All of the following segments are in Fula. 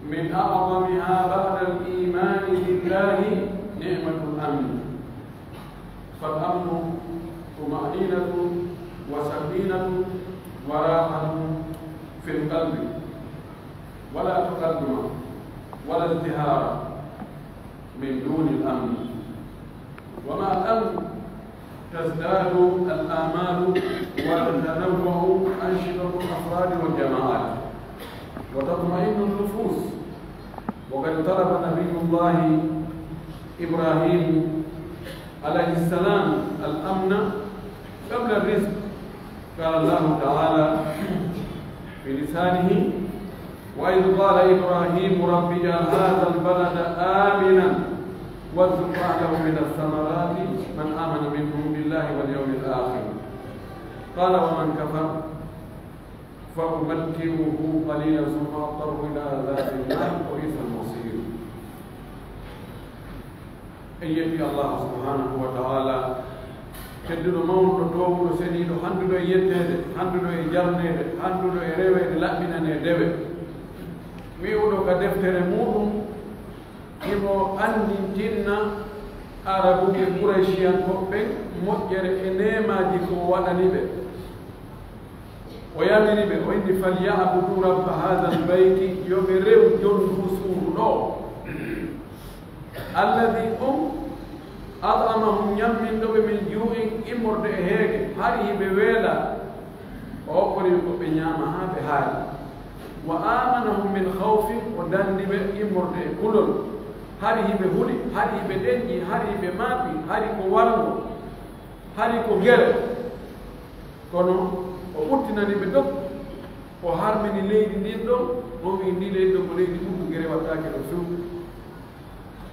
من أعظمها بعد الإيمان بالله نعمة الأمن. فالأمن طمأنينة وسكينة وراحة في القلب، ولا تقدم ولا ازدهار من دون الأمن. ومع الأمن تزداد الآمال وتتنوع أنشطة الأفراد والجماعات وتطمئن النفوس. وقد طلب نبي الله إبراهيم عليه السلام الأمن قبل الرزق. قال الله تعالى في لسانه: وإذ قال إبراهيم رب اجعل هذا البلد آمنا وارزق أهله من الثمرات من آمن منهم بالله واليوم الآخر. قال: ومن كفر فأمتعه قليلا ثم أضطره إلى عذاب النار وبئس المصير. أيدي الله سبحانه وتعالى kedduɗo mawnuɗo dowuɗo seniiɗo hannduɗo e yetteede, hannduɗo e jarneede, hannduɗo e reweede, laɓɓinane dewe. wi'uɗo ka deftere muɗum imo anndintinna arabuɓe Quraysiyankoɓe moƴƴere e nemaaji ko waɗani ɓe. o yamiri ɓe o inni: falyabudu rabba hada albayti, yo ɓe rew jonndu suudu ɗo, alladi at'amahum ñamminɗoɓe min juu'in immorde e heege, hari hiɓe weela o opporiɓe ko ɓe ñaama haa ɓe haari. wa amanahum min khawfin, o dandiɓe immorde e kulol, hari hiɓe huɗi, hari hiɓe ɗeñƴi, hari hiɓe maaɓi, hari ko walngo, hari ko gere. kono o ɓuttinani ɓe dog, o harmini leydi ndin ɗon, o wi ndi leydi ɗon ko leydi ɓurdu gere wattake ɗo few.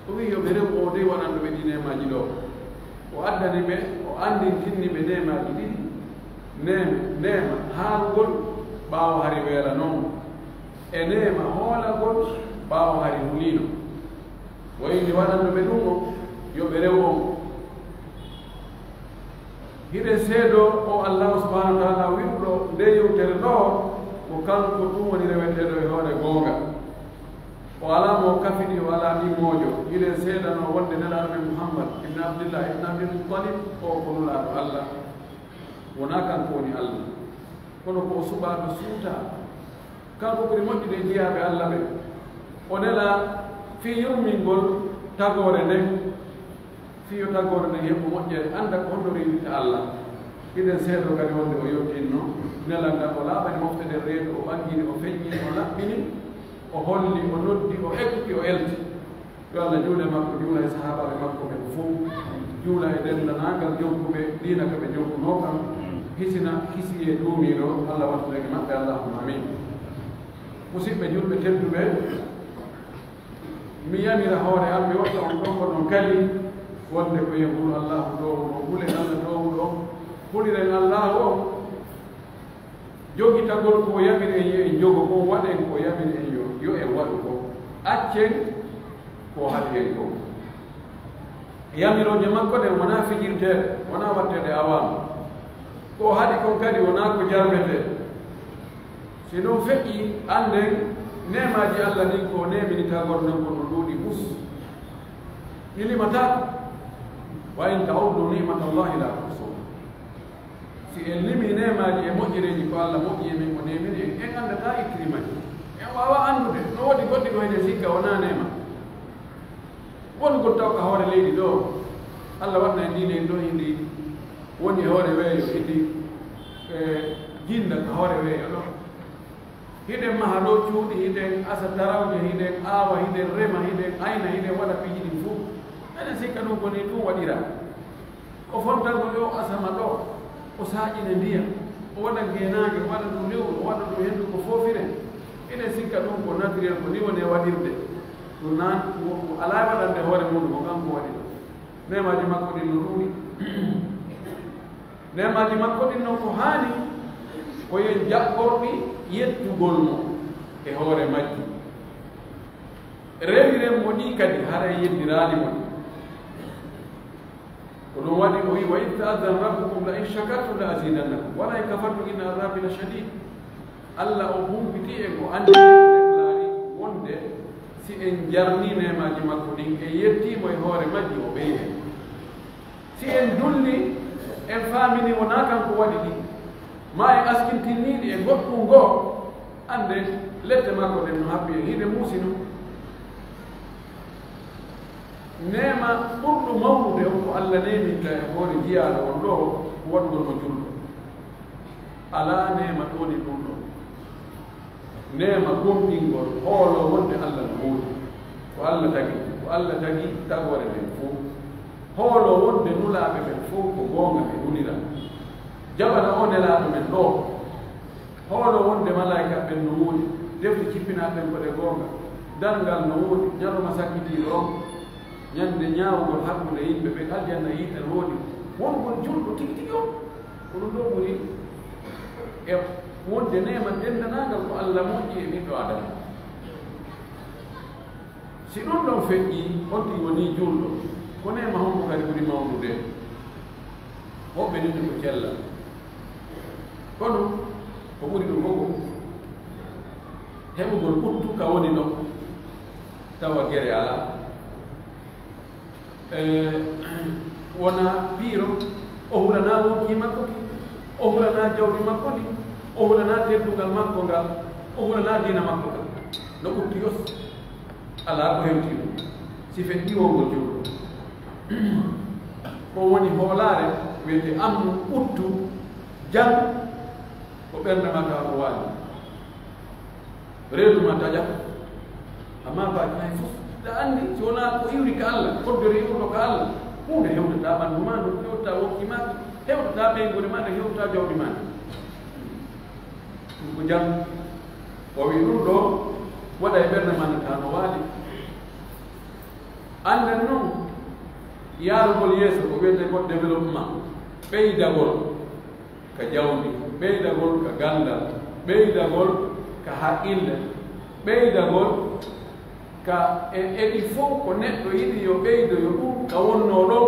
o wi yo ɓe rew o de waɗanɗo ɓe ɗi nemaji ɗo. o addani ɓe, o andintinni ɓe nemaji ɗiɗi: nema haarugol ɓaawo hari weela noon, e nema hoolagol ɓaawo hari huliino. o inni waɗanɗo ɓe ɗum o yo ɓe rew on. hiɗe seeɗo o allahu subahanahu wa taala wiɗɗo nde yewtere ɗo ko kanko ɗum woni reweteɗo e hoore goonga. o alamo kafidi, o ala ɗimmojo. hiɗe seeɗano wonde nelaɗo men Muhammad ibne Abdillah ibne Abdil Muttalib, o ko nulaɗo Allah, wona kanko woni Allah, kono ko o suɓaɗo suuta. kanko ɓuri moƴƴude jeeyaɓe Allah ɓe. o nela fi yummingol tagore nden fiyo tagore nden heɓo moƴƴere annda ko honno rewnita Allah iɗen seeɗo kadi wonde o yottinno nelal ngal o laaɓani moftede reedu o ɓangini o feññi o laɓɓini o holli o noddi o ekkiti o elti yo Allah juule makko juula e sahabaɓe makko ɓe fof juula e dendanagal jonkuɓe diina ko ɓe jonkuno kam hisina hisi e ɗuumiɗo Allah wattunege maɓɓe allahumma amin musidɓe julɓe tedduɓe mi yamira hoore am mi watta on ɗon ko ɗon kali wonde ko yehulu allahu dowuɗo hulen Allah dowuɗo huliren allahu o jogitagol ko yamiri en yo en jogo ko waɗen ko yamiri en yo en waɗu ko accen ko haɗi hen ko yamiroje makko ɗen wona fijirteɗe wona wattede awam ko haɗi kon kadi wona ko jarmete si ɗum feƴƴi anden nemaji Allah ɗin ko neminitagol nden ko no ɗuuɗi bus mi limata wa in ta'uddu nimatallahi la tuhsuha si en limi nemaji e moƴƴereji ko Allah moƴƴi men ko nemini en andata ikrimaji en wawa andude no woodi goɗɗi ko hene sikka wona nema wongol taw ka hoore leydi ɗo Allah waɗna e diine en ɗo hindi woni hoore weeyo hindi jinda ka hoore weeyo ɗo hiɗen maha ɗo cuuɗi hiɗen asa tarawje hiɗen aawa hiɗen rema hiɗen ayna hiɗen waɗa piiji ɗin fof eɗen sikka ɗum koni ɗum waɗira o fontango yo asama ɗo o saaƴine ndiyam o waɗa geenaage o waɗa ɗum lewru o waɗa ɗum henndu ko foofire eɗen sikka ɗum ko naturel ko ni woni e waɗirde ɗum nan alaa waɗande hoore muɗum o kanko waɗi ɗo nemaji makko ɗin no ɗuuɗi nemaji makko ɗin noon ko haani ko yen jaɓɓorɗi yettugol mo e hoore majji rewiren mo ɗi kadi hara yeddiraali mo ɗi ko ɗum waɗi o wi wa id ta'azzana rabbukum la in shakartum la azidannakum wala in kafartum inna azabi la shadid Allah o humpiti e ko andi laari wonde si en jarni nemaji makko ɗin e yettimo e hoore majji o ɓeyde si en dulli en faamini wona kanko waɗi ɗi ma en askintinniɗi e goɗɗum ngoo ande lette makko ɗen no habbi en hiɗe muusino nema ɓurɗo mawnude on ko Allah neminta e hoore jiyaɗo on ɗo waɗugol mo julɗo ala nema ɗoni ɗum ɗo nema gomɗingol hoolo wonde Allah no woodi ko Allah tagi tagore men fof hoolo wonde nulaaɓe men fof ko goonga ɓe nulira jaɓana o nelaaɓe men ɗo hoolo wonde malaika ɓen no woodi defte cippinaɓen koɗe goonga dalngal no woodi ñaloma sakkitiiɗo on ñande ñaawugol hakkude yimɓe ɓe aljanna yiiten woodi wongol julɗo tigi tigi on ko ɗum ɗo ɓuri e wonde nema dendanagal ko Allah moƴƴi e ɓiɗɗo adama si ɗum ɗon feƴƴi on tigi woni julɗo ko nema honko kadi ɓuri mawnude woɓɓe nini ko cella kono ko ɓuri ɗum koko heɓugol ɓuttu ka woni ɗo tawa gere ala wona piiro o hulana wonki makko ki o hulana jawdi makko ndi o hulana teddugal makko ngal o hulana dina makko ngal no ɓutti yos ala ko hewti ɗum si feƴƴi wongol julɗo ko woni hoolaare wiyete amnu ɓuttu jam ko ɓernde ma ka ko waali reedu ma taƴa amma baaji hay fof da anndi so wonaa ko iwri ka Allah koddori iwrto ka Allah hunde hewtataa ɓanndu ma ndu hewtataa wonki ma hewtataa ɓeygode ma nde hewtataa jawdi ma ɗum ko jam o wi ɗum ɗo waɗa e ɓernde ma ndetaa no waali annden noon yaarugol yeeso ko wiyete ko développement ɓeydagol ka jawdi ɓeydagol ka gandal ɓeydagol ka haqqille ɓeydagol ka eɗi fof ko neɗɗo yiɗi yo ɓeydo yo ɗum ka wonno ɗon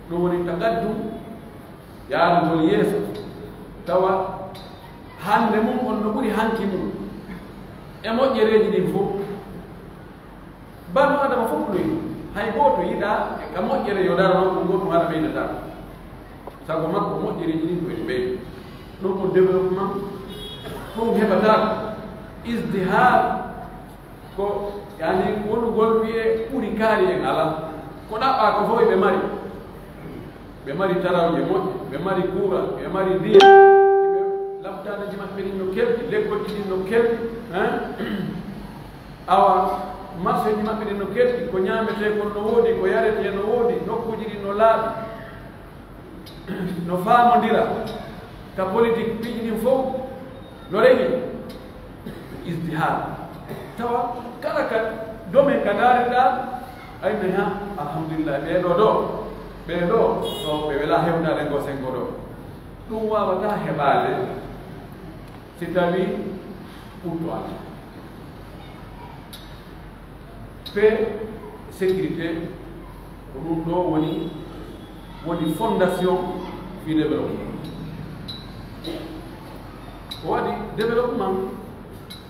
ɗum woni taqaddum yaarugol yeeso tawa hande mum on no ɓuri hanki mum e moƴƴereeji ɗin fof banu adama fof ɗo yiɗi hay gooto yiɗa ka moƴƴere yo dara noon ɗum goɗɗum haɗa ɓeydata sago makko moƴƴereeji ɗin ko ene ɓeydo ɗum ko développement ɗum heɓatako isdihar ko yani wonu gol wiye ɓuri kaari en ala ko ɗaɓɓa ko fof ɓe mari ɓe mari tarawje moƴƴe ɓe mari kuura ɓe mari ndiya ɓe lamtanaji maɓɓe ɗin no kelɗi leggoji ɗin no kelɗi awa marché ji maɓɓe ɗin no kelɗi ko ñamete kon no woodi ko yarete no woodi nokkuji ɗin no laaɓi no faamodira ka politique piiji ɗin fof no regi isdihar tawa kala ka domaine ka daareɗa ayne ha alhamdulillah ɓeɗo so ɓe wela hewdade ngo sengo ɗo ɗum wawata heɓade si tawi ɓurto Allah paix sécurité ko ɗum ɗo woni fondation fi développement ko waɗi développement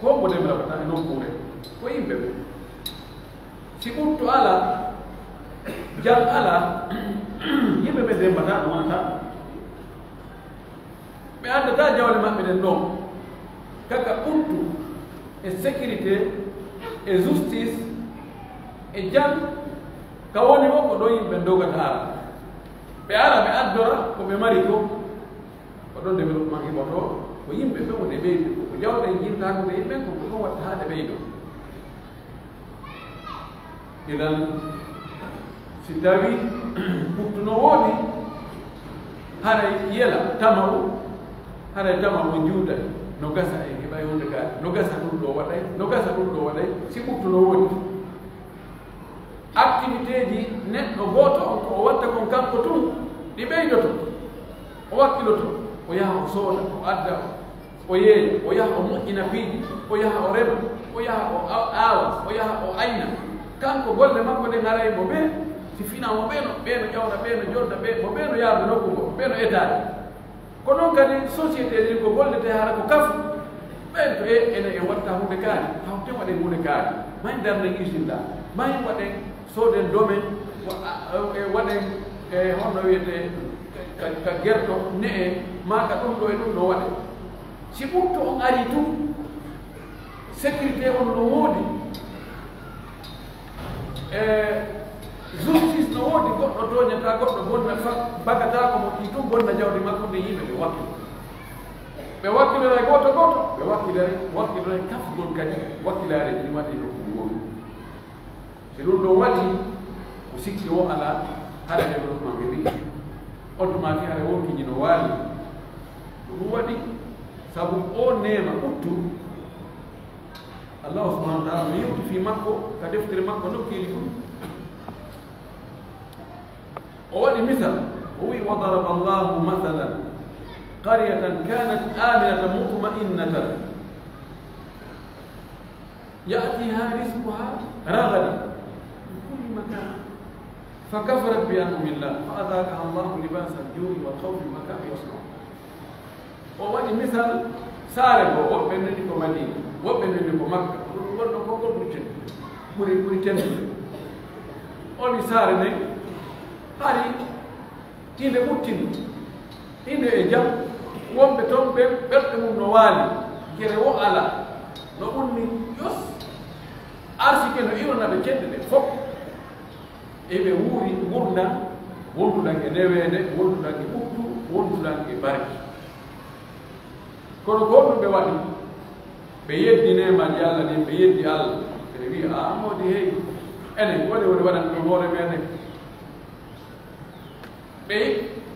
ko mo développata e nokkure ko yimɓe ɓe si ɓurto ala jam ala yimɓe ɓe dembata ɗo wonata ɓe andata jawle maɓɓe ɗen ɗon kaka ɓurtu e sécurité e justice e jam ka woni o ko ɗo yimɓe dogata ara ɓe ara ɓe addora ko ɓe mari ko ɗon développement heɓoto ko yimɓe ɓe woni ɓeydo ko jawɗe jintakude yimɓe ko ɗon watta haade ɓeydo idan si tawi ɓurtu no woodi haray yela tamaw haray tamaw juuda no gasa e heɓay hunde gaade no gasa ɗum ɗo waɗay no gasa ɗum ɗo waɗay si ɓurtu no woodi activité ji neɗɗo gooto on ko o watta kon kanko tun ɗi ɓeydoto o wakkiloto o yaha o sooda o adda o yeeya o yaha o moƴƴina piiji o yaha o rema o yaha o aawa o yaha o ayna kanko golle makko nde ngaray mo ɓee si finamo ɓeeno ƴawna ɓeeno jodda ɓe mo ɓeeno yaarde nokku ngo ɓeeno etade ko noon kadi société ji ko gollete hara ko kafu ɓen to ene e watta hunde kaari hawte waɗen hunde kaari may darden usine may waɗen sooden domaine waɗen e honno wiyete ka gerto ne e ma ka ɗum ɗo e ɗum ɗo waɗe si ɓurto on ari tun sécurité on no woodi justice no woodi goɗɗo toñata goɗɗo bonna bagata ko mo ɗi tun bonna jawdi makko nde yimɓe ɓe wakkilore goto ɓe wakkilore kafgol kadi wakkilare ɗi waɗi no ɗum si ɗum ɗo waɗi ko sikki o ala haɗa développement ɓe wi automatique haɗa wonkiji no waali ɗum waɗi sabu o nema ɓuttu allahu subahanahu wa taala no yewti fi makko ka deftere makko nokkili ɗum o waɗi misal o wi wa daraba allahu mathalan qaryatan kanat aminatan mutma'innatan ya'tiha rizquha ragadan min kulli makan فكفرت بأنعم الله فأذاقها الله لباس الجوع والخوف بما كانوا يصنعون ووالي مثال سارق وبنني كو مدينة وبنني كو مكة ورد كوكو بوتين بوري تن أولي سارني هاري تيند بوتين تيند إجام ومبتون بيرتمو نوالي كيري وعلا نقولني يوس أرسي كنو إيونا بكتن فوق eɓe wuuri gurda wonduɗanke ndeweede wonduɗanke ɓuɗɗu wonduɗanke barki kono ko ɗum ɓe waɗi ɓe yeddi nemaji Allah ɗin ɓe yeddi Allah ɓe wi a modi hey enen woni waɗan ɗo hoore meɗen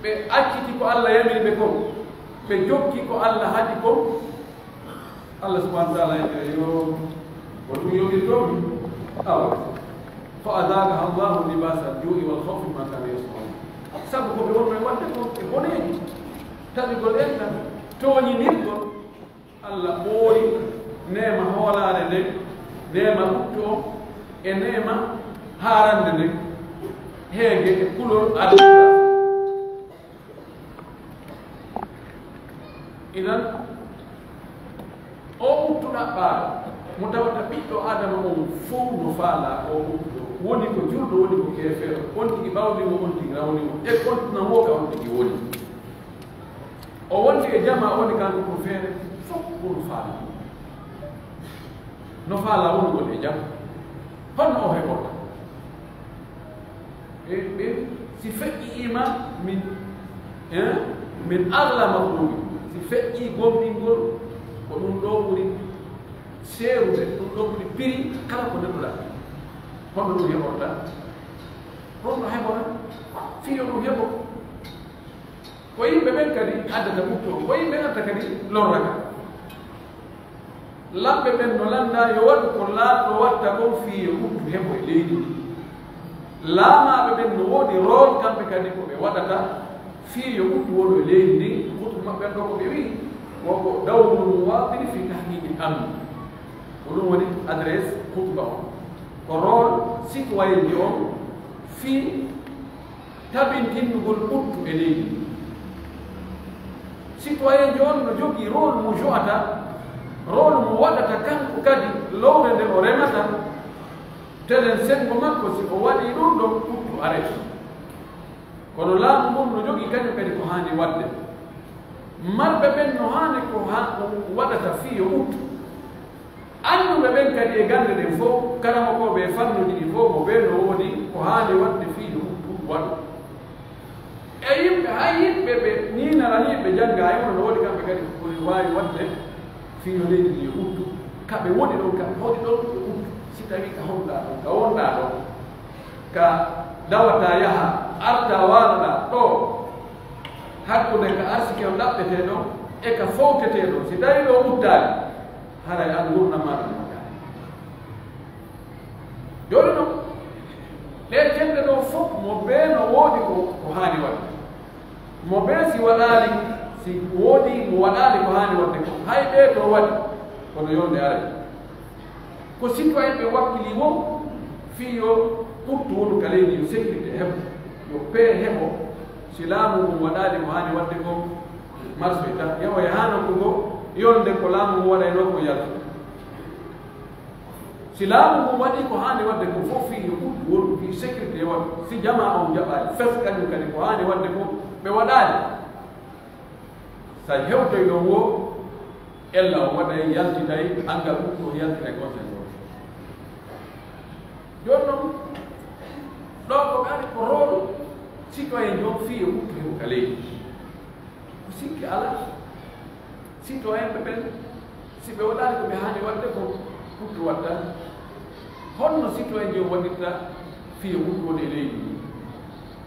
ɓe acciti ko Allah yamiri ɓe kon ɓe jokki ko Allah haɗi kon Allah subahanahu wa taala ene yo ko ɗum yoɓirtomi awa فأذاقها الله لباس الجوع والخوف بما كانوا يصنعون sabu ko ɓe wonno e wadde ko e boneji taɓigol enna tooñinirgol Allah ɓoori nema hoolare nde nema ɓutto o e nema haarande nde heege e kulol administration inan o ɓuttuɗa ɓaara mo tawata ɓiɗɗo adama on fof no faala o ɓuttuɗo woni ko julɗo woni ko keefeero on tigi ɓawdimo on tigi rawnimo e continent wo ka on tigi woni o wonti e jama woni kanko ko feere fof wono faala no faala wonugol e jam hono o heɓota ɓe si feƴƴiima min Allah maɓɗumi si feƴƴi gomɗingol ko ɗum ɗo ɓuri seerude ɗum ɗo ɓuri piri kala ko neɗɗoɗa hono ɗum heɓorta ɗon no heɓora fiyo ɗum heɓo ko yimɓe ɓen kadi addata ɓutto ko yimɓe adda kadi lorraka lamɓe ɓen no landa yo waɗu ko laaɗo watta kon fiyo ɓuttu heɓo e leydi ndi laamaaɓe ɓen no woodi rol kamɓe kadi ko ɓe waɗata fiyo ɓuttu woɗo e leydi ndi ɓuttu maɓɓen ɗo ko ɓe wii woko dawrul muwatini fi tahqiqi amni ko ɗum woni adresse hutba on ko rol citoyen ji on fii tabintinnugol ɓuttu e leydi ndi citoyen ji on no jogii rôle mo joata rôle mo waɗata kanko kadi lowre nde o remata telen sengo makko si o waɗi ɗum ɗon ɓuttu arete kono laamu ngun no jogii kañum kadi ko haani waɗde marɓe ɓen no haani ko waɗata fiyo ɓuttu annduɓe ɓen kadi e gande ɗen fof karamokoɓe e fannuji ɗi fof mo ɓe no woodi ko haani waɗde fiyo ɓuttu waɗu e yimɓe hay yimɓe ɓe ninaraniɓe jannga hay wono no woodi kamɓe kadi ɓuri waawi waɗde fiyo leydi ndi yo ɓuttu kamɓe woni ɗon kamɓe hoɗi ɗon yo ɓuttu si tawi ka honɗa ɗon ka wonɗa ɗon ka dawata yaha arta waanoɗa ɗo hakkude ka arsike o ɗaɓɓeteɗo e ka fowteteɗo si tawi ɗo ɓuttaali haray an gurdamaɗo moƴƴaani joni ɗum ɗe cemɗe ɗo fof mo ɓee no woodi ko haani waɗde mo ɓee si waɗaali si woodi mo waɗaali ko haani waɗde ko hay ɓee to waɗi kono yonde aray ko citoyen ɓe wakkili wo fiyo ɓuttu wonu ka leydi yo sécurité heɓo yo pee heɓo si laamu mum waɗaali ko haani waɗde ko marche tan yawa e haanoko ngo yonde ko laamu mum waɗayno ko yalta si laamu mum waɗi ko haani waɗde ko fof fiyo ɓuttu wonu fi sécurité waɗ si jama on jaɓaali fes kañum kadi ko haani waɗde ko ɓe waɗaali sa hewtoy ɗon wo ella o waɗay yaltitay angal ɓuttu o yaltitay conseil o joni noon ɗo ko ɓaari ko rooɗo citoyen jon fiyo ɓuttu heɓo ka leydi ko sikki ala citoyen ɓe ɓen si ɓe waɗaani ko ɓe haani waɗde ko ɓuttu watta honno citoyen jon waɗirta fiyo ɓuttu woni e leydi ndi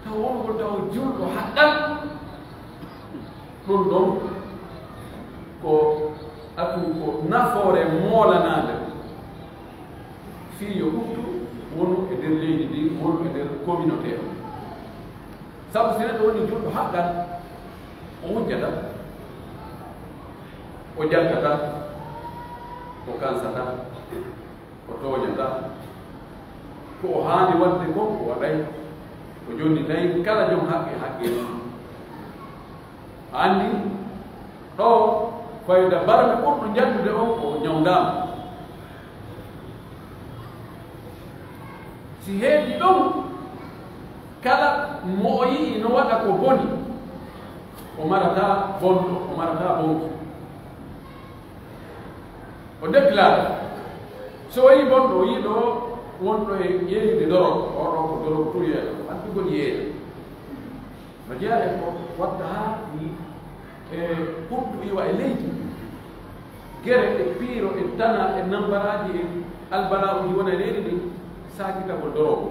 taw wongol taw julɗo haɗɗan ɗum ɗon ko atu ko nafoore moolanaade fiyo ɓuttu wonu e nder leydi ndi wonu e nder communauté o sabu si neɗɗo woni julɗo haɗɗan o wujjata o jaltata o kansata o tooñata ko o haani waɗde ko o waɗay o jonni tawi kala jom haqqe haqqe anndi ɗo fayda barɓe ɓurɗo janndude on ko ñawndama si heedi ɗon kala mo o yii no waɗa ko boni o marata bonɗo o marata bonko o déclare so o yii bonɗo o yii ɗo wonɗo e yeeyde dorog oɗo ko dorog turiyeɗo addugol yeeya no jeeya e ko watta haa e ɓurɗo iwa e leydi gere e piiro e tana e nambaraji e albalaaɓuji wona e leydi ndi saakitagol dorogo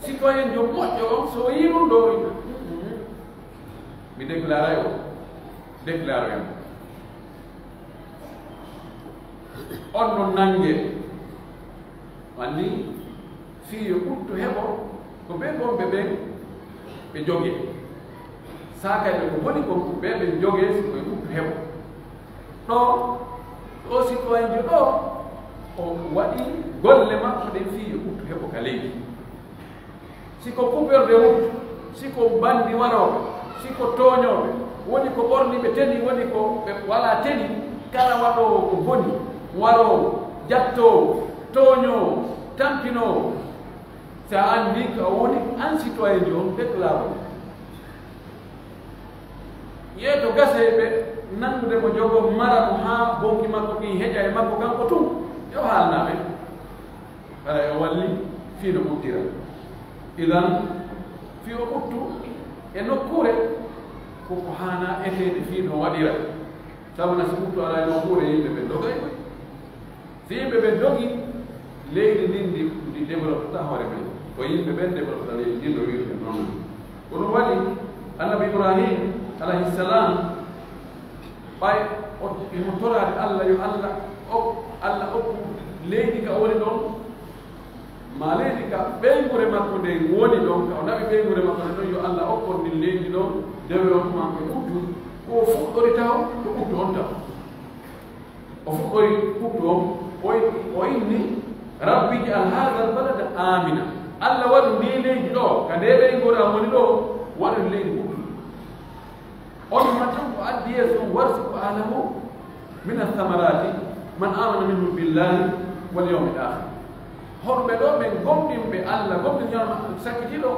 citoyen jo moƴƴo on so yii ɗum ɗo mi déclaray o déclare en on no nangue wanni fiyo ɓurtu heɓo ko ɓe gonɓe ɓen ɓe jogue sakayɓe ko woni ko ɓe ɓe jogue koye ɓurtu heɓo ɗo o citoyen jo ɗo o waɗi golle makko ɗen fiyo ɓurtu heɓo ka leydi siko kuɓerde wuttu siko bandi waroɓe siko toñoɓe woni ko ɓorniɓe teni woni ko ɓe wala teni kala waɗowo ko boni warowo jattowo toñowo tampinowo sa anndi ko woni an citoyen jo on déclare yeeto gaseɓe nangude mo jogo mara mo ha bonki makko ki heƴa e makko kanko tum yo haalnaɓe ara e walli fiino ɓuttira idan fi o ɓuttu e nokkure koko hana etede fiino waɗira sabuna so ɓuttu ala e nokkure yimɓe ɓe dogay si yimɓe ɓe dogi leydi ndin ndi développe ta hoore men ko yimɓe ɓen développe ta leydi ndin no wirɓe noon ko ɗum waɗi annabi ibrahim alayhi salam ɓay imo torade allah yo allah okku leydi ka woni ɗon ma leydi ka ɓeygure makko nde woni ɗon ka o naɓi ɓeygure makko nde ɗon yo allah okkon ndin leydi ɗon développement ko ɓuttu ko fuɗɗori taw ko ɓuttu on taw o fuɗɗori ɓuttu on o inni rabbi ij'al hadha albalada amina allah waɗu ndi leydi ɗo ka nde ɓeygore am woni ɗo waɗu leydi ɓuttu on matan ko addi yeeso on warsuku ahlahu min athamarati man amana minhum billahi wal yawmil akhir honɓe ɗo ɓe gomɗinɓe allah gomɗin ñama sakkitiɗo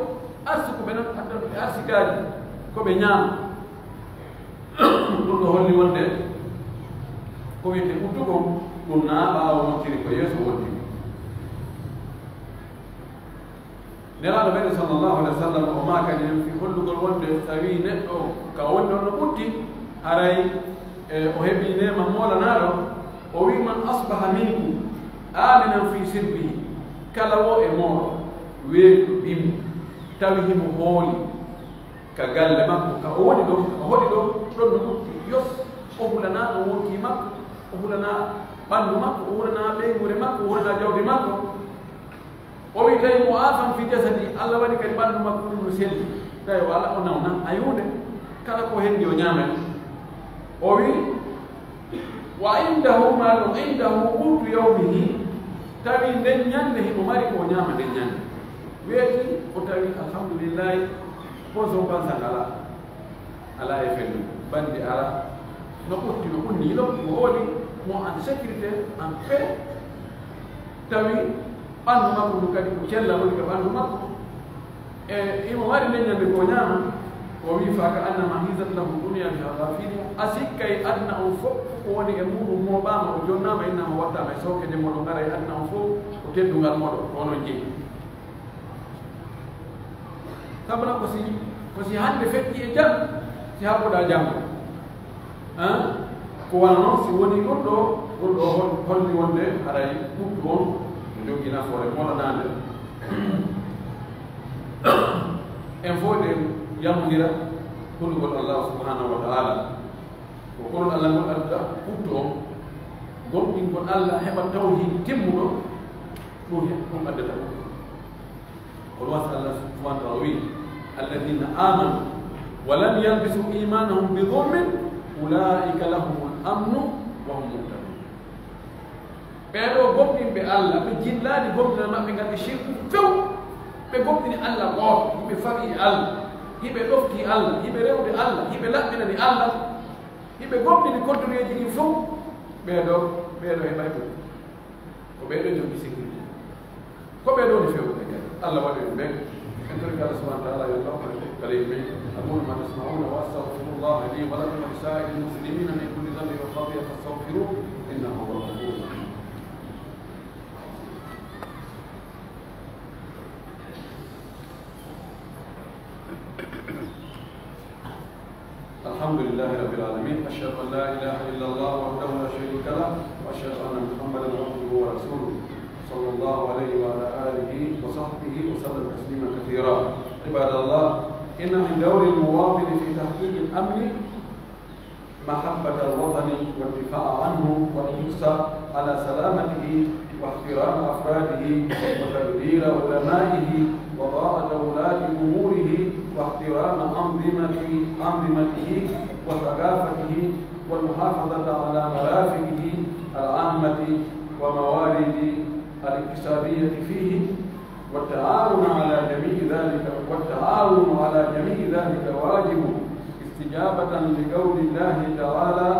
arsuku ɓe non addanɓe arsikaji ko ɓe ñaama ɗum ɗo holli wonde ko wiyete ɓuttugol ɗum na ɓaawo mocciri ko yeeso wontiri nelaɗo meɗen sallllahu alih wa sallam o makani en fi hollugol wonde tawi neɗɗo ka woni ɗon no ɓutti haray o heɓi nema molanaɗo o wi man asbaha minkum aminan fi sirbihi kala wo e moɗo weeɗo bimmo tawi himo hooli ka galle makko ka o woni ɗon o hoɗi ɗon ɗon no ɓutti yos o hulana o wonki makko o hulana ɓanndu makko o hulana ɓeygure makko o hulana jawdi makko o wi tawi mo afan fi jasadi allah waɗi kadi ɓanndu makko ɗum no selli tawi o ala o nawna a yunde kala ko hendi o ñaamen o wi wa indahu malum indahu ɓurtu yawmihi tawi nden ñande himo mari ko ñaama nden ñande weeti o tawi alhamdulillahi poson bansan ala e fendu bandi ala no ɓutti no ɓunniiɗo mo hooli mo en sécurité en paix tawi ɓanndu makko ndu kadi ko cella woni ka ɓanndu makko e imo mari nden ñande ko ñaama o wi fa ka annama hisat lahu dunia biha ghafilia a sikkay adna on fof ko woni e muɗum moɓama o jonnama innama wattama e sowkede moɗo ngara e adna on fof ko teddugal moɗo ko onon jeeyi sabuna ko si hande feƴƴi e jam si haɓɓuɗa jamgo ko wana noon si woni ɗum ɗo holli wonde haray ɓuɗɗu on no jogui nafoore moɗanade en fof ɗe yamodira hollugol allah subhanahu wa taala ko kolol allah ngol adduɗa ɓuɗɗu on gomɗingol allah heɓa tawhid timmuɗo ɗum addata on wasa allah subhanahu wa taala wi alladina amanu wa lam yalbisu imanahum bi dhulmin ulaika lahum l amnu wa hum muhtadun ɓeɗo gomɗinɓe allah ɓe jillaani gomɗina maɓɓe ngarɓe shirku few ɓe gomɗini allah gooto yimɓe fawi allah hiɓe ɗofti allah hiɓe rewde allah hiɓe laɓɓinani allah hiɓe gomɗini koddoreji ɗi fof ɓeɗo heɓay ɗum ko ɓeɗo jogi sécurité ko ɓeɗo ni fewɓe kadi allah waɗi ɗum ɓen en torki allah subahana taala yo lawhane kala yimɓe aqulu ma tasmauna wa astahfirullah li wa lakum wa lisairi lmuslimina min kulli dhanbi wa khatiya fastaghfiruh innahu huwa al-ghafur rahim. الحمد لله رب العالمين أشهد أن لا إله إلا الله وحده لا شريك له وأشهد أن محمدا عبده ورسوله صلى الله عليه وعلى آله وصحبه وسلم تسليما كثيرا. عباد الله إن من دور المواطن في تحقيق الأمن محبة الوطن والدفاع عنه والحرص على سلامته واحترام أفراده وتقدير علمائه وطاعة ولاة أموره واحترام أنظمته وثقافته والمحافظة على مرافقه العامة وموارد الاقتصادية فيه والتعاون على جميع ذلك واجب استجابة لقول الله تعالى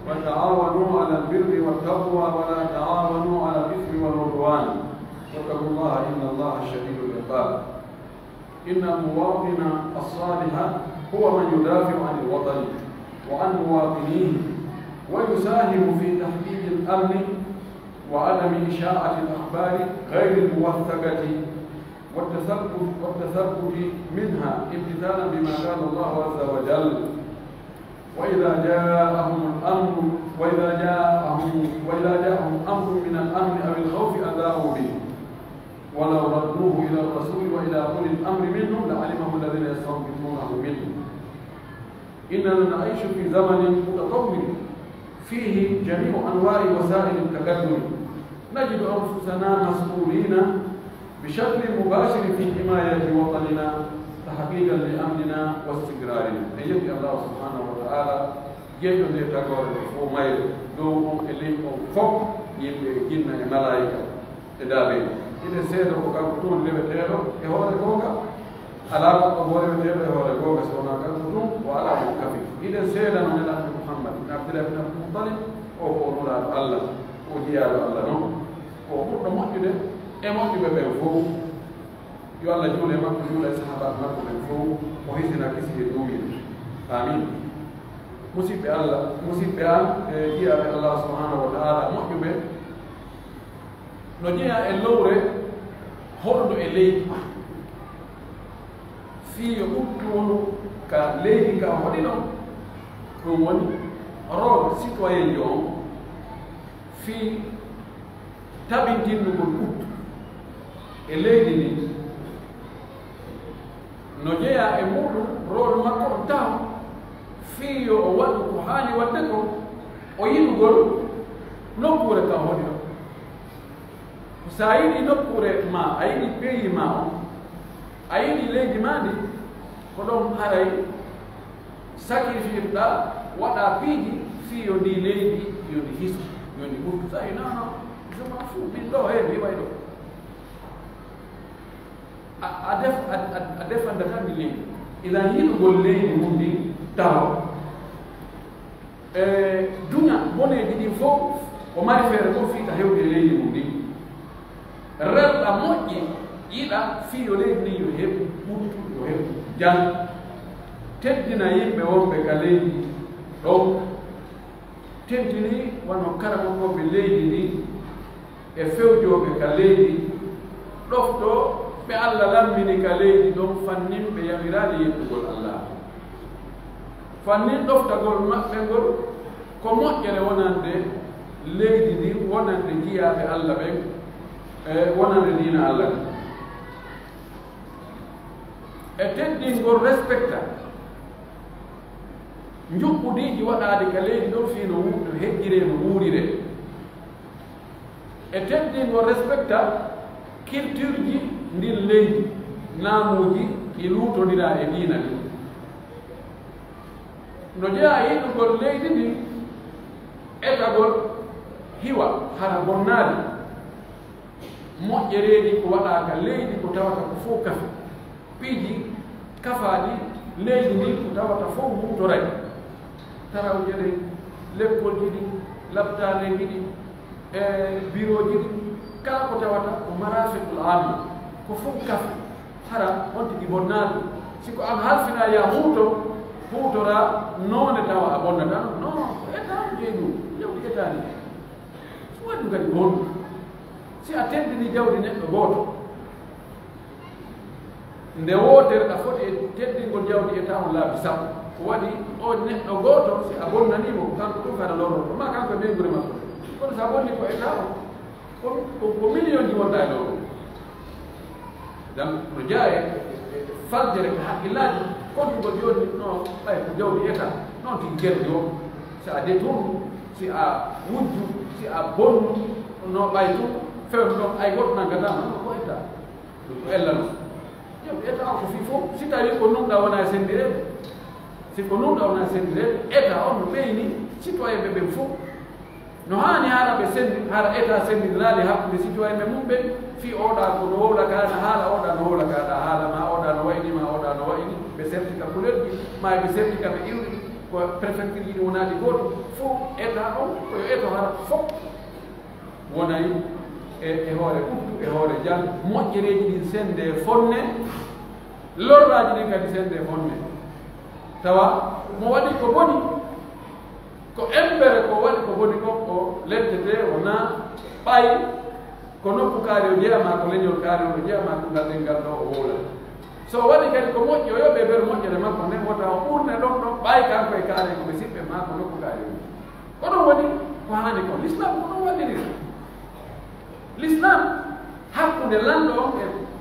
وتعاونوا على البر والتقوى ولا تعاونوا على الإثم والعدوان واتقوا الله إن الله شديد العقاب. إن المواطن الصالح هو من يدافع عن الوطن وعن مواطنيه، ويساهم في تحقيق الأمن وعدم إشاعة الأخبار غير الموثقة والتثبت منها امتثالا بما قال الله عز وجل: وإذا جاءهم أمر من الأمن أو الخوف أذاعوا به ولو ردوه إلى الرسول وإلى أولي الأمر منهم لعلمه الذين يستنبطونه منهم. إننا نعيش في زمن متطور فيه جميع أنواع وسائل التقدم، نجد أنفسنا مسؤولين بشكل مباشر في حماية وطننا تحقيقا لأمننا واستقرارنا. يجب الله سبحانه وتعالى جيد لتقول ومير دوم إليكم فوق يمكن الملائكة تدابين إذا سيدنا وكاكتون لبتيرو يهور كوكا على أبوه لبتيرو يهور كوكا سونا كاكتون وعلى مكفي. إذا سيدنا من الله محمد بن عبد الله بن عبد المطلب وقولوا الله وجيال الله نو وقولوا مؤمنة مؤمنة بفوق يالله جولة ما كجولة صحابة ما بفوق وهيسنا كسي الدومين. آمين. مصيبة الله مصيبة جيال الله سبحانه وتعالى مؤمنة نجيا اللورة هرد إليه في يقولون كليه كهودينو روماني رول سيتوين اليوم في تابنتين نقول إليه نجيا أمور رول ما كنتاو في يوم كهاني ودكو وينقول نقول كهودينو saidi nokkure ma ayidi peyi ma o ayidi leydi mandi ko ɗon haray sacrifice ɗa waɗa piiji fi yo ndi leydi yoni hiso yoni ɓurtu sa nano joma fu min ɗo he mi way ɗo a defanda tan mi leydi idan yiɗugol leydi mum ndi tawa duña boneji ɗin fof o mari feere fof fiita hewde leydi mum ndi rewɓa moƴƴe yiɗa fiyo leydi ndi yo heɓ ɓurtu yo heɓ jan teddina yimɓe wonɓe ka leydi ɗo tentini wano karamokoɓe leydi ndi e fewjoɓe ka leydi ɗofto ɓe Allah lammini ka leydi ɗon fannin ɓe yamirani yettugol Allah fannin ɗoftagol maɓɓe ngol ko moƴƴere wonande leydi ndi wonande jiyaɓe Allah ɓen wonande dina Allah e teddingol respecta juɓɓudiji waɗade ka leydi ɗon fino heƴƴire no wuurire e teddingol respecta culture ji ndin leydi naamuji ɗi luutodira e diina ɗi no jeeya yiɗugol leydi ndi etagol hiwa hara bonnaade moƴƴereeji ko waɗaka leydi ko tawata ko fof kafe piiji kafaaɗi leydi ndi ko tawata fof huutoray tarawje ɗe lekkolji ɗi labtaneji ɗi e bureau ji ɗi kala ko tawata ko marafiqul amma ko fof kafe hara wonti ɗi bonnaɗo siko an halfina ya huutora noone tawa a bonnata non ko état jeeɗum jawdi étani so waɗi kadi gonɗo si a teddini jawdi neɗɗo gooto nde wootere a foti e teddingol jawdi état on laabi sappo ko waɗi o neɗɗo gooto si a bonnanimo kanko ɗum kada lornoto ma kanko ɓeygure makko kono sa bonni ko état o ko million ji wonda e ɗo donc no jaaye faljere ko haqqillaji kontugol joni no ɓay ko jawdi état noon tigi guerɗi o si a détourne si a wujju si a bonnu no ɓay tum fewno ɗon ay goɗɗo nangadama ko état ɗum ko ellano jawdi état o ko fi fof si tawi ko numɗa wona e sendirede si ko numɗa wona e sendirede état on no ɓeyni citoyen ɓe ɓen fof no hani hara ɓe sendi hara état sendirali hakkude citoyen ɓe mum ɓen fi oɗa ko no wowla kaɗa haala oɗa no wowla kaɗa haala ma oɗa no wayni ma oɗa no wayni ɓe certika kulerɗi ma ɓe certika ɓe iwɗi ko préfecture yiɗi wonaɗi goto fof état on koyo état hara fof wonayi e hoore ɓurtu e hoore jal moƴƴereji ɗin sende fonne lorraji ɗin kadi sende fonne tawa mo waɗi ko boni ko embere ko waɗi ko woni ko ko leddete wona ɓay ko nokku kaari o jeyama ko leñol kaari o jeyama ko ngal ɗengal ɗo o wowla so waɗi kadi ko moƴƴi o yoɓe ɓere moƴƴere makko nden wota o ɓurne ɗon ɗon ɓay kanko e kaari koɓe siɓɓe ma ko nokku kaari o ko ɗon woni ko hani ko l'islam ko ɗon waɗiri l'islam hakkude lanɗo on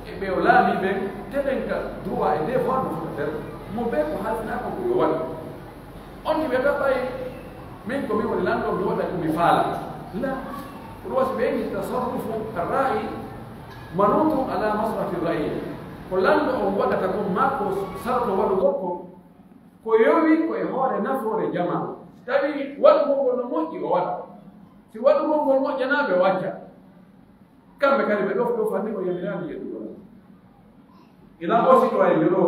e ɓe o laami ɓe teɗen ka droit e devoir no fotatere mo ɓe ko halfinako ko yo waɗi on ni ɓe taɓay min ko min woni lanɗo mi waɗa ko mi faala la rosi ɓe ni tasarrufu arra'i manutum ala masrafi ra'i ko lanɗo on waɗata kon ma ko sarto waɗugol ko yowi ko e hoore nafoore jama tawi waɗugol ngol no moƴƴi o waɗa si waɗugol ngol moƴƴanaɓe wacca kamɓe kadi ɓe ɗofɗo fanni ko yamirani yeɗugol ina o citoyen ɗo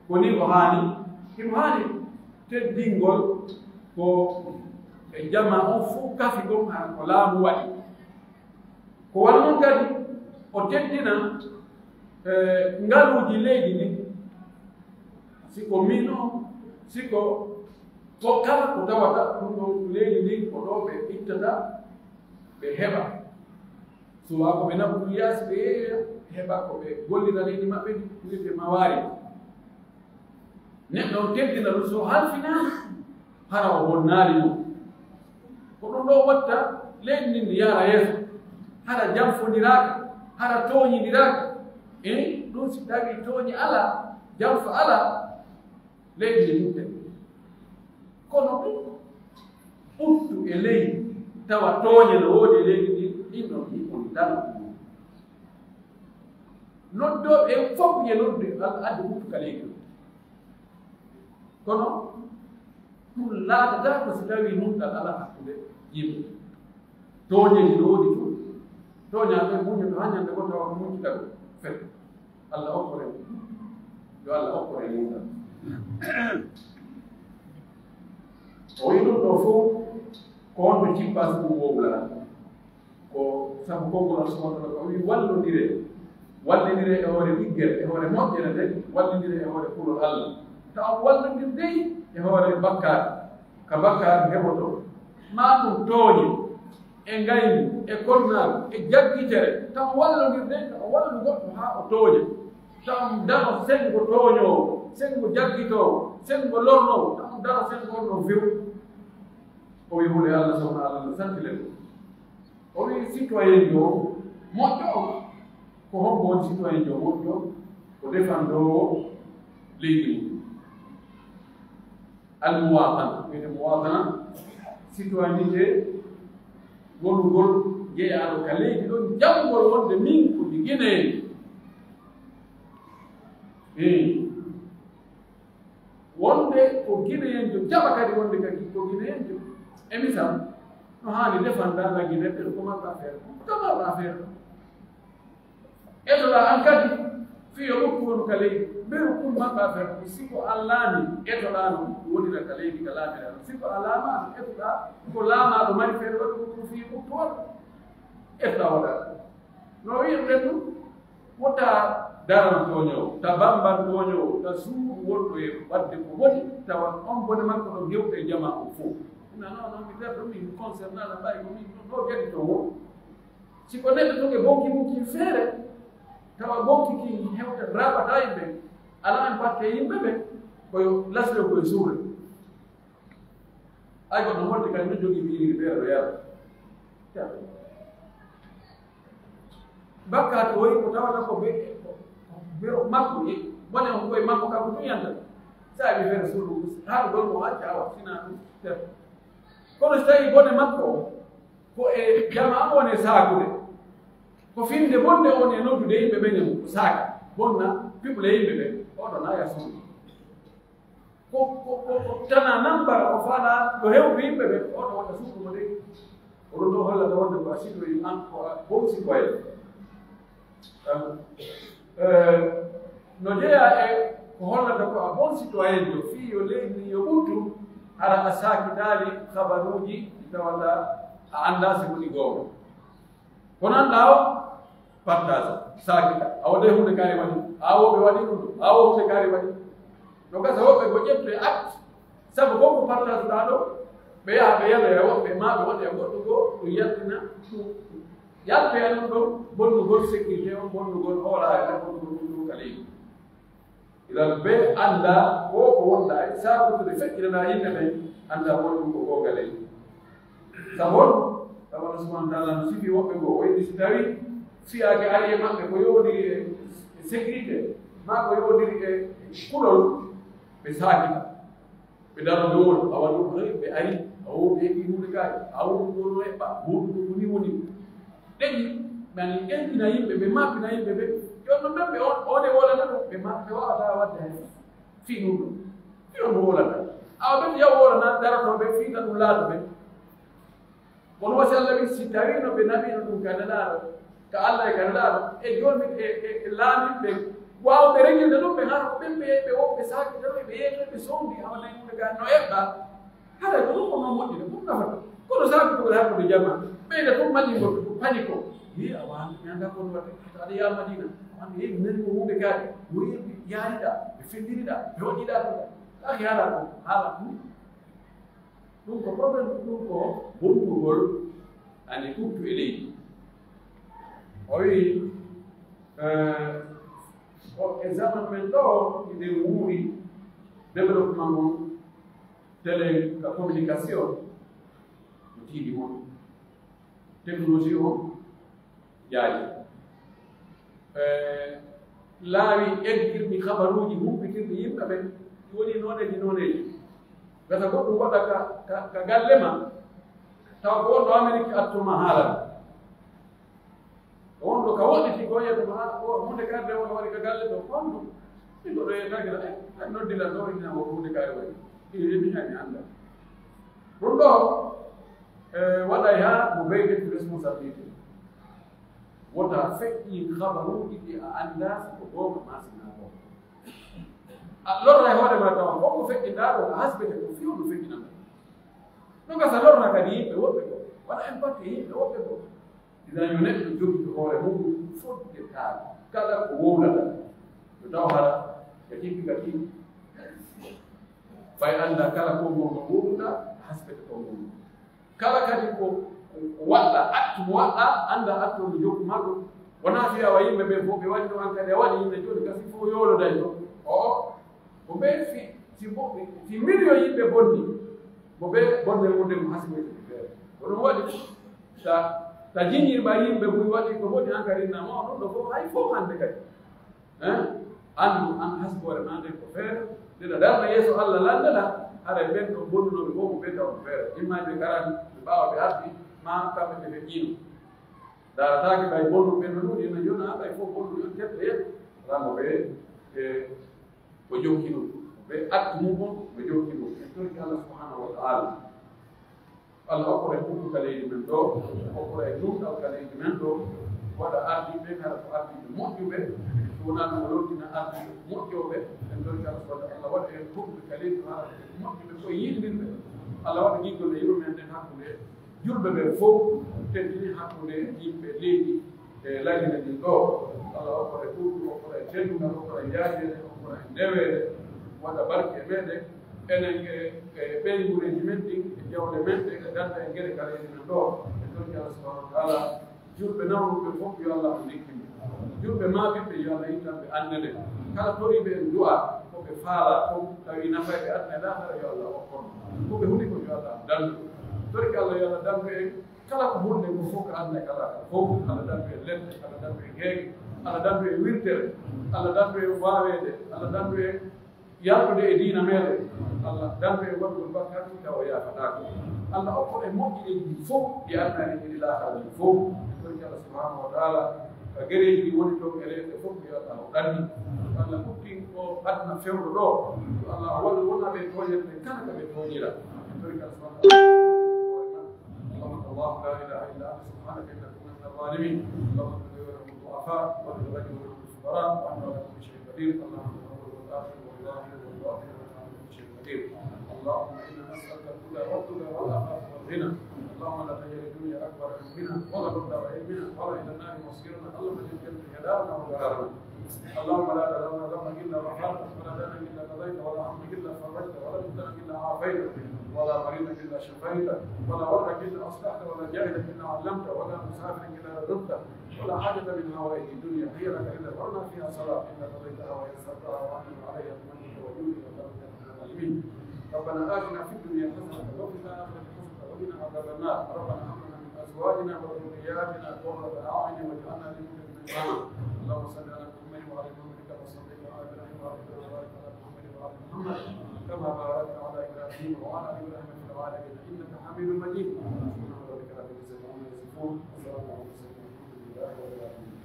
koni ko haani himo haani teddingol ko e jama on fof kafi ɗum ha ko laamu waɗi ko wala noon kadi o teddina ngaluuji leydi ndi siko mino siko ko kala ko tawata ɗum ɗo leydi ndi ko ɗo ɓe ittata ɓe heɓa suwa ko ɓe naɓu yaasi ɓe yeeya heɓa ko ɓe gollira leydi maɓɓe ɗiɓe mawari neɗɗo on teddina ɗum so halfinama hara o bonnaari ɗum ko ɗum ɗo watta leydi ndi ndi yaara yeeso hara jamfondiraka hara tooñidiraka ɗum si tawi tooñi ala jamfa ala leydi ndi ɗuɗɗe kono ɗum ɓurtu e leydi tawa tooñe no woodi e leydi ndi ɗin ɗon hiɓon dal noddoɓe fof ye nodde adde ɓurtu ka leydi kono ɗum laatata ko si tawi nunɗal ala hakkude yimɓe tooñeji no woodi tun tooñaɓe muñe to hañande ko tawa ko muñitago fet allah okkore yo allah okkore mudal o wi ɗum ɗo fof ko wonno cippas ɗum wowlata ko sabu konngol subhanahu o wi wallidire e hoore ɓiggere e hoore moƴƴere de wallidire e hoore kulol allah taw wallodir dey e hoore bakkar ka bakkar heɓoto ma ɗum tooñi e ngayni e konnago e jaggitere taw wallodir dey taw wallu goɗɗo ha o tooña taw dano sengo tooñowo sengo jaggitowo sengo lornowo taw dano sengo on ɗon few o wi hunde allah subhanahu allah no santile ɗum o wi citoyen jo moƴƴo o ko hombo woni citoyen jo moƴƴo ko défendowo leydi mum almuwatana wiyete muwatana citoyenité wonugol jeeyaɗo ka leydi ɗon janngol wonde min ko ɗi guineeni wonde ko guineyenjo jaɓa kadi wonde kadi ko guineyenjo e misal no haani défenda la guine ɓe ko marɗa affaire ko marɗa affaire etoɗa an kadi fiyo ɓokku wonu ka leydi ɓeru kum marɗa affaire ko siko an laami etoɗa no wonira ka leydi ka laamira siko a laamaɗo etoɗa ko laamaɗo mari feere waɗi ko fiyo ɓokku waɗa etoɗa waɗata no wiyaɓen ɗum wota daran toñowo ta bamban toñowo ta suuɗu wonɗo e wadde ko woni tawa on bone makko ɗo gewɗe e jama o fof non mi terɗo min concernant la ɓay komin ɗo geɗi to wo siko neɗɗo toge bonki mum feere tawa bonki ki hewta raɓata yimɓe ala en batte yimɓe ɓe koyo lasde koye suure ay goɗɗo wonde kadi no jogii ɓiiri feere ɗo yara bakkati woyi ko tawata ko ɓe makko bone on koye makko kako ɗum yanta sa wi feere suudu haɗo gol mo acca awa sina ɗum ter kono so tawi bone makko ko e jama wone saakude ko finde bonde on e noddude yimɓe ɓen e ko saaka bonna piɓle yimɓe ɓe oɗo naya suudu ko tana nambara o faala ɗo hewɓe yimɓe ɓe oɗo waɗa suudu mo de oɗon ɗo hollata wonde ko a sikoyi an ko bon sikoye no jeeya e ko hollata ko a bon citoyen jo fii yo leydi yo ɓurtu hara a saakitaali habaruuji tawata a annda si woni gowno kono annda o partage saakita a waɗe hunde kaari waɗi awoɓe waɗi ɗum ɗo awo hunde kaari waɗi no gasa woɓɓe ko ƴefte acte sabu konko partage ɗa ɗo بيا يا وقت ما بيقول يا وقت وياتنا يا بيا نقول بنقول سكينه بنقول أولا بنقول كلام إذا بي أندا وكوندا سابت تفكر لا ينبي أندا بنقول كلام سبون سبون سبحان الله نسيبي وقت وين يستوي في أكيد ما كيقولوا دي سكريت ما كيقولوا دي شكله بساكت بدار دول أو دول بأي أو بيجيبوا لكاي أو دول ما بودو وني لكن يعني كان بنايم بما بنايم يوم ما بيقول أنا ولا أنا بما بيقول هذا وده في نور في نور ولا أو بس يا ولا نادر ربي في نولاد بي ونو شاء الله بيستعينوا بنبي نقول كذا كالله كذا يقول من لا من واو بريء ده بهار بيو بساك ده بيجي بيسوم دي أنا يقول كذا نوعه هذا كله ما موجود كله نفر كله ساك تقول هذا بيجمع بين كل ما يقول بانيكو هي أوان ياندا كل وقت هذا يا مدينة أنا هي من هو بكاري هو يعني ده بفندي ده بيودي ده أخي هذا نunco proprio nunco bumbugol ani kuptu ele oi o examinamento de muri development tele comunicação uti di mo tecnologia o yaay lawi egir mi khabaruji hubbikir yimbe be woni none gata goɗɗum waɗa ka galle ma taw ko wonɗo amérique attuma haalana wonɗo ka woɗɗiti ko yiyata hunde karde o waɗi ka galle to fondu min ɗo yeytagira ay noddila ɗo inama hunde kare waɗi mi anda ɗum ɗo waɗay ha mo beydeti responsabilité wota feƴƴi habaruji ɗi a anda ko ɗoma masina ko lorra hoore ma tawa ko feƴƴinɗa ɗo hasbete ko fiwno feƴƴinama ɗum gasa lorra kadi yimɓe woɓɓe ko waɗa impact yimɓe woɓɓe ko ida yo neɗɗo jogito hoore muɗum fodde taal kala ko wowlata yo taw haɗa ka timpi ka timpi fay anda kala ko gongo wowluɗa hasbete ko gongo kala kadi ko waɗɗa actu mo waɗɗa anda actu no jokku maɗum wona fiyawa yimɓe ɓe fof ɓe waɗi ɗo an kadi a waɗi yimɓe joni gasi fof yoloday to o mo ɓe si million yimɓe bonni mo ɓe bonne wonde mo hasɓete feere ko ɗum waɗi ta jiñirɓa yimɓe buy waɗi ko woni an kadi nama ɗum ɗo fof hay fof hande kadi andu an hasbore ma nden ko feere ndeɗa darna yeeso allah landala haɗa ɓen ɗo bonnunoɓe fof mo ɓe taw ko feere immaɓe garani ɓe ɓawa ɓe ardi ma kamɓe ɓe ƴiino darataki ɓay bonnu ɓen no ɗuɗi no joni ha ɓay fof bonnu yon teɓɓe yet ramo ɓe ko jokkino ɓe acte mumon ɓe jokkino en torki allah subhanahu wa taala allah hokkore ɓuɗɗu ka leydi men ɗo hokkore e ɗumɗal ka leydi men ɗo waɗa ardiɓe kala ko ardiɓe moƴƴuɓe wonano o lottina ardiɓe moƴƴoɓe en torki allah subhanahu allah waɗa en ɓuɗɗuɓe ka leydi ardiɓe moƴƴuɓe koye yiɗirɓe allah waɗa giggol e yuro men nden hakkude julɓe ɓe fof teddini hakkude yimɓe leydi e lagine ɗin ɗo allah hokkore ɓuɗɗu hokkore teddugal hokkore yaajede hokkore ndewede waɗa barke e meɗen enen e ɓeygureji men ɗin e jawle men ɗe e ganda e gueɗe kaleji men ɗo e torki allah subahanahu wa taala julɓe nawnuɓe fof yo allah o dikkimi julɓe maaɓiɓe yo allah yittanɓe annede kala toriɓe en du'a koɓe faala fof tawi nafayɓe adna e lahara yo allah hokkono koɓe huuli ko yo allah dandu torki allah yo allah dandu en kala ko hunde ko fof ko adna e kala fof allah dandu e leɗɗe allah dandu e geegue allah dandu e wirtere allah dandu e wawede allah dandu e yaltude e diina meɗen allah dandu e waɗugol bakkati tawa yafatako allah hokko e moƴƴiɗeji fof ɗi annani ɗiɗi laataji fof torki allah subhanahu wa taala guereji ɗi woni toon e leyɗe fof yo allah o ɗanni allah hokkin o adna fewɗo ɗo allah o waɗa wona ɓe toñete kala ka ɓe toñira torki allah subhanahu wa taala الله لا اله الا انت سبحانك انا كنا من الظالمين اللهم اغفر لنا الضعفاء واغفر لنا الفقراء وانت على كل شيء قدير اللهم الاول والاخر والظاهر والباطن وانت على كل شيء قدير اللهم انا نسالك الهدى والهدى والعفاف والغنى اللهم لا تجعل الدنيا اكبر همنا ولا مبلغ علمنا ولا الى النار مصيرنا اللهم اجعل الجنه دارنا ودارنا. اللهم لا تدع لنا ذنبا الا غفرته ولا دينا الا قضيته ولا هما الا فرجته ولا مبتلا الا عافيته ولا مريضا الا شفيته ولا ورعا الا اصلحته ولا جاهلا الا علمته ولا مسافرا الا رددته ولا حاجه من هوائج الدنيا هي لك الا ورنا فيها صلاه الا قضيتها ويسرتها وانت عليها بمنك وجودك وكرمك العالمين. ربنا اتنا في الدنيا حسنه وفي الاخره حسنه وقنا عذاب النار. ربنا هب لنا من ازواجنا وذرياتنا قرة اعين واجعلنا للمتقين اماما. اللهم صل على محمد وعلى محمد كما صليت على ابراهيم وعلى محمد وعلى محمد كما باركت على ابراهيم وعلى ابراهيم في العالمين انك حميد مجيد. سبحان ربك رب العزه عما يصفون وسلام على المرسلين والحمد لله رب العالمين.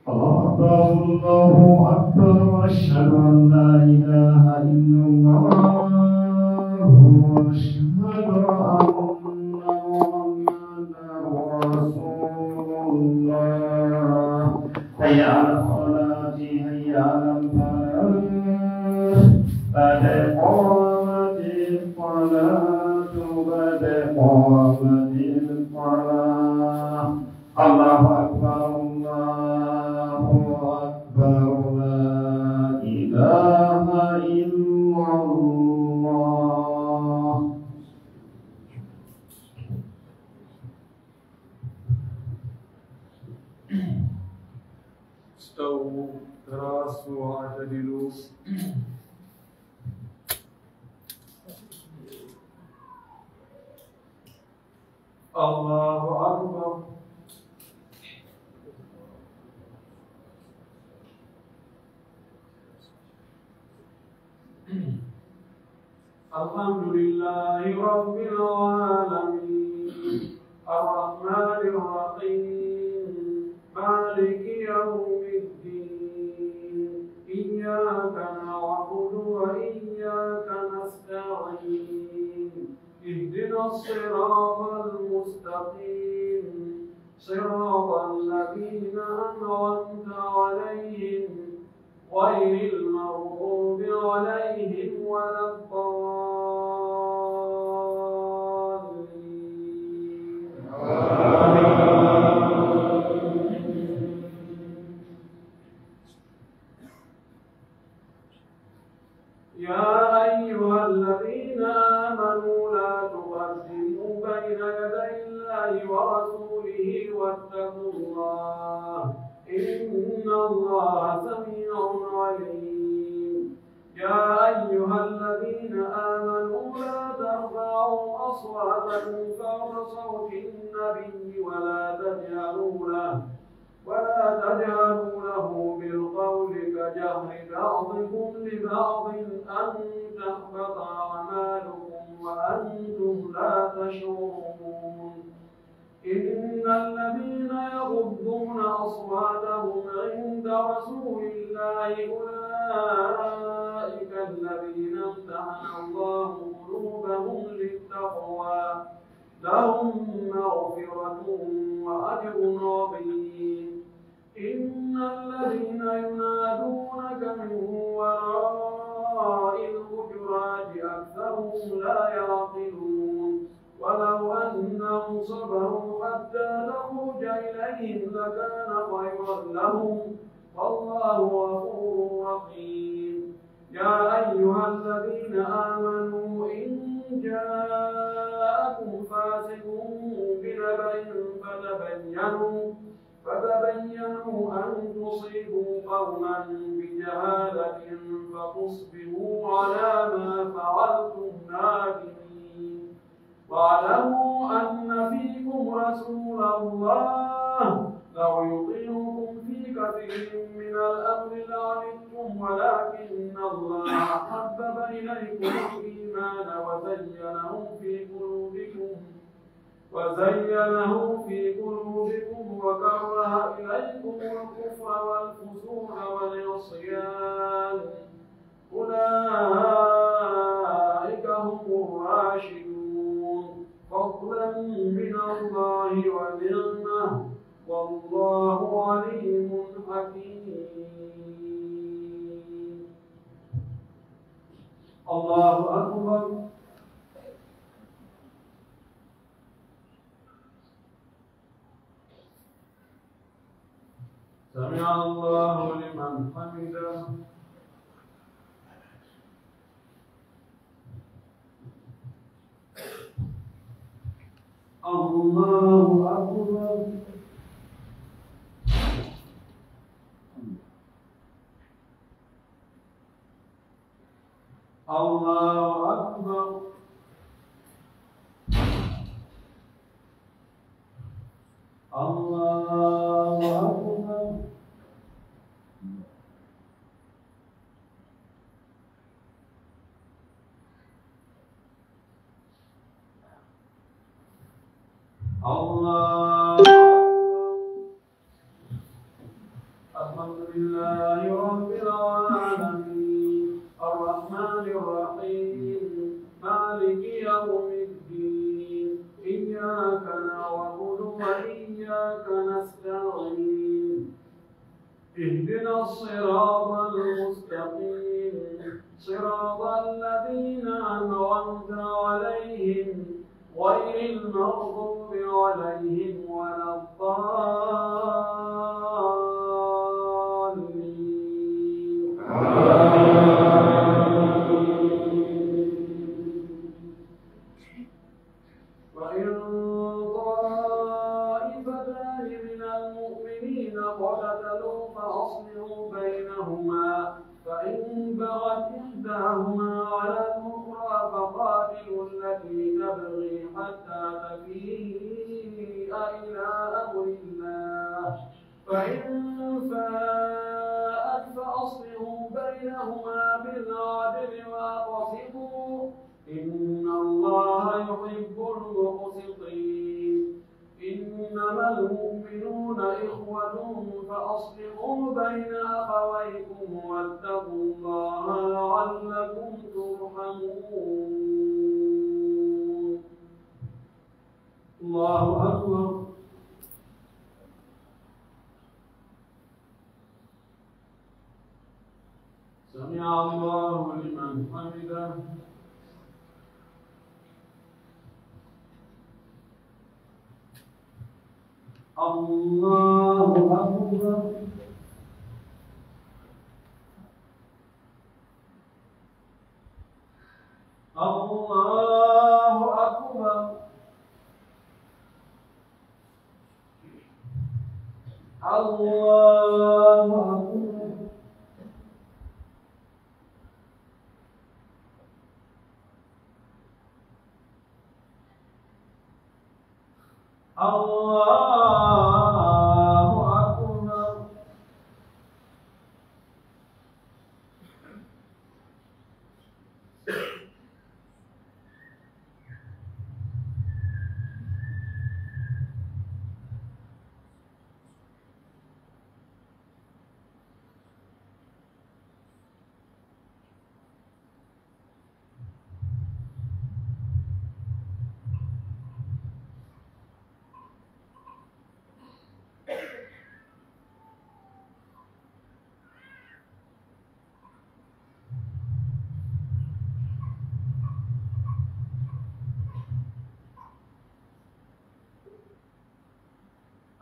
الله أكبر وأشهد أن لا إله إلا الله وأشهد أن محمدا رسول الله. حي على الصلاة حي على الفلاح قد قامت الصلاة قد قامت الصلاة. الله أكبر الله أكبر لا إله إلا الله. استووا تراصوا واعتدلوا. الله أكبر. الحمد لله رب العالمين الرحمن الرحيم مالك يوم الدين إياك نعبد وإياك نستعين اهدنا الصراط المستقيم صراط الذين أنعمت عليهم غير المغضوب عليهم ولا الضالين. يا أيها الذين آمنوا لا تقدموا بين يدي الله ورسوله واتقوا الله إن الله سميع عليم. يا أيها الذين آمنوا لا ترفعوا أصواتكم فوق صوت النبي ولا تجهروا له بالقول كجهر بعضكم لبعض أن تحبط أعمالكم وأنتم لا تشعرون. إن الذين يغضون أصواتهم عند رسول الله أولئك الذين امتحن الله قلوبهم للتقوى لهم مغفرة وأجر عظيم. إن الذين ينادونك من وراء الحجرات أكثرهم لا يعقلون. ولو أنهم صبروا حتى تخرج إليهم لكان خيرا لهم والله غفور رحيم. يا أيها الذين آمنوا إن جاءكم فاسق بنبأ فتبينوا أن تصيبوا قوما بجهالة فتصبحوا على ما فعلتم نادمين. واعلموا أن فيكم رسول الله لو يطيعكم في كثير من الأمر لعنتم ولكن الله حبب إليكم الإيمان وزينه في قلوبكم وكره إليكم الكفر والفسوق والعصيان الله أكبر. سمع الله لمن حمده. الله أكبر. الله أكبر. الله أكبر. الله أكبر. الحمد لله رب العالمين الرحمن الرحيم مالك يوم الدين إياك نعبد وإياك نستعين اهدنا الصراط المستقيم صراط الذين أنعمت عليهم غير المغضوب عليهم ولا الضالين. وإن طائفتان من المؤمنين اقتتلوا فأصلحوا بينهما فإن بغت إحداهما على الأخرى فقاتلوا التي تبغي حتى تفيء إلى أمر الله فإن فاءت فأصلحوا بينهما بالعدل وأقسطوا إن الله يحب المقسطين. إنما المؤمنون إخوة فأصلحوا بين أخويكم واتقوا الله لعلكم ترحمون. الله أكبر. سمع الله لمن حمده. الله أكبر. الله أكبر. الله أكبر. الله أكبر.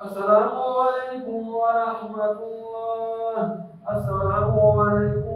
السلام عليكم ورحمة الله. السلام عليكم